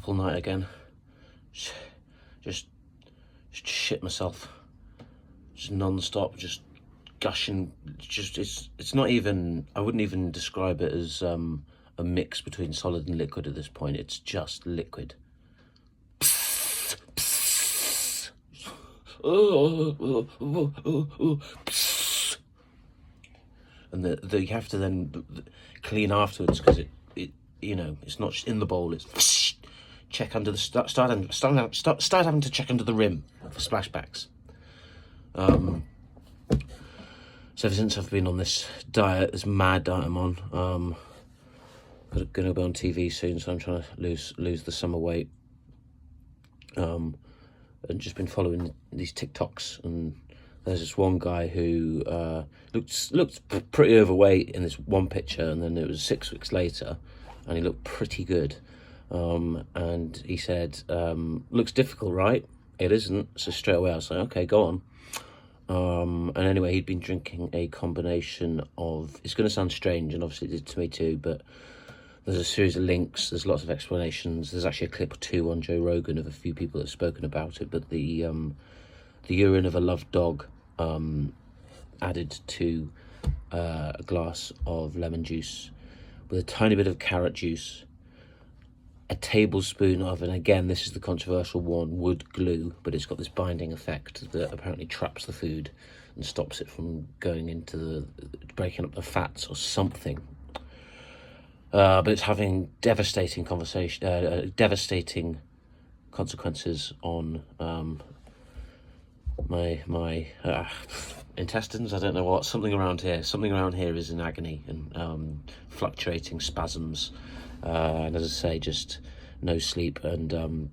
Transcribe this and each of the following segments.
up all night again. Just shit myself. Just non-stop, just gushing. Just it's not even, I wouldn't even describe it as a mix between solid and liquid at this point. It's just liquid. And you have to then clean afterwards, because it you know, it's not just in the bowl, it's check under the start having to check under the rim for splashbacks. So ever since I've been on this diet, this mad diet I'm on, going to be on TV soon, so I'm trying to lose the summer weight. And just been following these TikToks, and there's this one guy who looked pretty overweight in this one picture, and then it was 6 weeks later, and he looked pretty good. And he said, looks difficult, right? It isn't. So straight away I was like, okay, go on. And anyway, he'd been drinking a combination of, it's going to sound strange, and obviously it did to me too, but there's a series of links, there's lots of explanations. There's actually a clip or two on Joe Rogan of a few people that have spoken about it, but the urine of a loved dog added to a glass of lemon juice with a tiny bit of carrot juice, a tablespoon of, and again this is the controversial one, wood glue, but it's got this binding effect that apparently traps the food and stops it from going into the, breaking up the fats or something. But it's having devastating devastating consequences on my intestines. I don't know what, something around here is in agony and fluctuating spasms, and as I say, just no sleep, and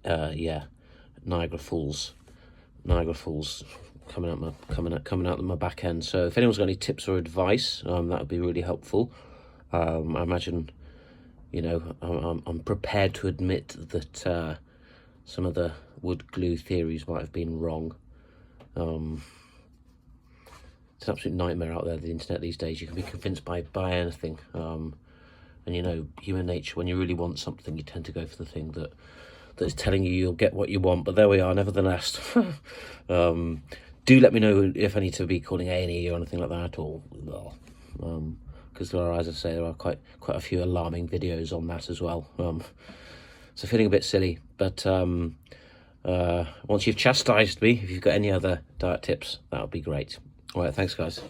yeah, Niagara Falls coming out of my back end. So if anyone's got any tips or advice, that would be really helpful. I imagine, you know, I'm prepared to admit that some of the wood glue theories might have been wrong. It's an absolute nightmare out there, the internet these days. You can be convinced by anything. And you know, human nature, when you really want something, you tend to go for the thing that is telling you you'll get what you want. But there we are, nevertheless. Do let me know if I need to be calling A&E or anything like that, or because there are, as I say, there are quite a few alarming videos on that as well. So feeling a bit silly, but once you've chastised me, if you've got any other diet tips, that would be great. All right, thanks guys.